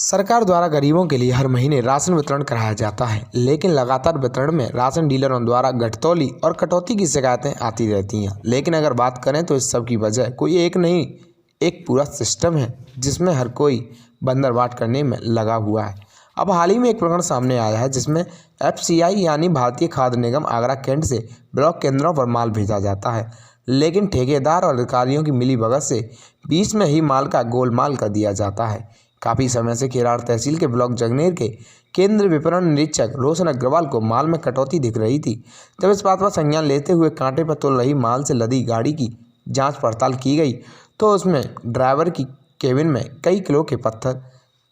सरकार द्वारा गरीबों के लिए हर महीने राशन वितरण कराया जाता है, लेकिन लगातार वितरण में राशन डीलरों द्वारा घटतौली और कटौती की शिकायतें आती रहती हैं। लेकिन अगर बात करें तो इस सब की वजह कोई एक नहीं, एक पूरा सिस्टम है जिसमें हर कोई बंदरबाट करने में लगा हुआ है। अब हाल ही में एक प्रकरण सामने आया है जिसमें FCI यानी भारतीय खाद्य निगम आगरा कैंट से ब्लॉक केंद्रों पर माल भेजा जाता है, लेकिन ठेकेदार और अधिकारियों की मिलीभगत से बीच में ही माल का गोलमाल कर दिया जाता है। काफ़ी समय से खेराड़ तहसील के ब्लॉक जगनेर के केंद्र विपणन निरीक्षक रोशन अग्रवाल को माल में कटौती दिख रही थी। जब इस बात पर संज्ञान लेते हुए कांटे पर तुल रही माल से लदी गाड़ी की जांच पड़ताल की गई तो उसमें ड्राइवर की केबिन में कई किलो के पत्थर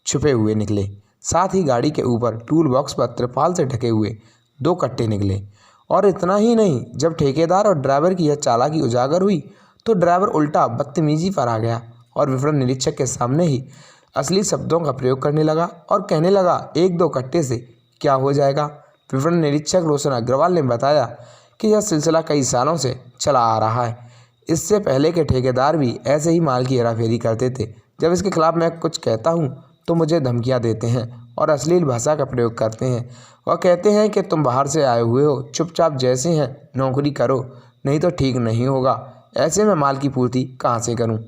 छुपे हुए निकले। साथ ही गाड़ी के ऊपर टूल बॉक्स पर त्रिपाल से ढके हुए 2 कट्टे निकले। और इतना ही नहीं, जब ठेकेदार और ड्राइवर की यह चालाकी उजागर हुई तो ड्राइवर उल्टा बदतमीजी पर आ गया और विपणन निरीक्षक के सामने ही असली शब्दों का प्रयोग करने लगा और कहने लगा, 1-2 कट्टे से क्या हो जाएगा। विपणन निरीक्षक रोशन अग्रवाल ने बताया कि यह सिलसिला कई सालों से चला आ रहा है। इससे पहले के ठेकेदार भी ऐसे ही माल की हेराफेरी करते थे। जब इसके खिलाफ मैं कुछ कहता हूँ तो मुझे धमकियाँ देते हैं और अश्लील भाषा का प्रयोग करते हैं। वह कहते हैं कि तुम बाहर से आए हुए हो, चुपचाप जैसे हैं नौकरी करो, नहीं तो ठीक नहीं होगा। ऐसे में माल की पूर्ति कहाँ से करूँ।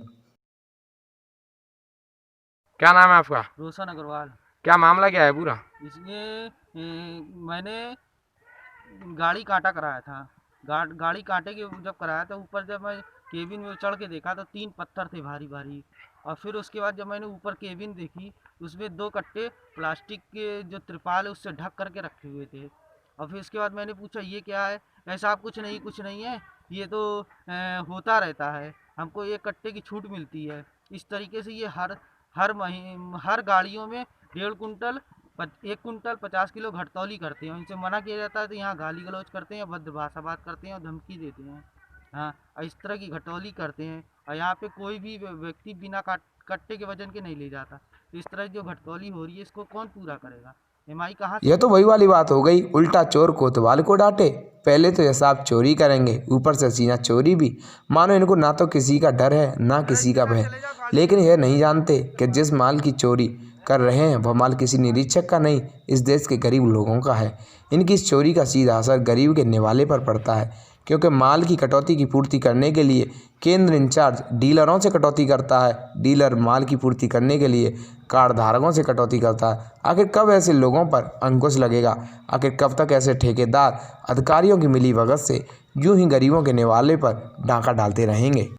क्या नाम है आपका? रोशन अग्रवाल। क्या मामला क्या है पूरा? इसमें मैंने गाड़ी काटा कराया था। गाड़ी काटे के जब कराया था, ऊपर जब मैं केबिन में चढ़ के देखा तो 3 पत्थर थे भारी भारी। और फिर उसके बाद जब मैंने ऊपर केबिन देखी उसमें 2 कट्टे प्लास्टिक के जो त्रिपाल है उससे ढक करके रखे हुए थे। और फिर उसके बाद मैंने पूछा ये क्या है। ऐसा कुछ नहीं है, ये तो होता रहता है, हमको 1 कट्टे की छूट मिलती है। इस तरीके से ये हर गाड़ियों में 1.5 कुंटल 1 कुंटल 50 किलो घटतौली करते हैं। इनसे मना किया जाता है तो यहाँ गाली गलौज करते हैं, भद्र भाषा बात करते हैं और धमकी देते हैं। हाँ, और इस तरह की घटौली करते हैं। और यहाँ पे कोई भी व्यक्ति बिना कट्टे के वजन के नहीं ले जाता। तो इस तरह जो घटतौली हो रही है इसको कौन पूरा करेगा? MI कहाँ से? यह तो वही वाली बात हो गई, उल्टा चोर कोतवाल को डांटे। पहले तो ये साहब चोरी करेंगे, ऊपर से सीना चोरी भी। मानो इनको ना तो किसी का डर है ना किसी का भय। लेकिन यह नहीं जानते कि जिस माल की चोरी कर रहे हैं वह माल किसी निरीक्षक का नहीं, इस देश के गरीब लोगों का है। इनकी इस चोरी का सीधा असर गरीब के निवाले पर पड़ता है, क्योंकि माल की कटौती की पूर्ति करने के लिए केंद्र इंचार्ज डीलरों से कटौती करता है, डीलर माल की पूर्ति करने के लिए कार्ड धारकों से कटौती करता है। आखिर कब ऐसे लोगों पर अंकुश लगेगा? आखिर कब तक ऐसे ठेकेदार अधिकारियों की मिलीभगत से यूं ही गरीबों के निवाले पर डाका डालते रहेंगे?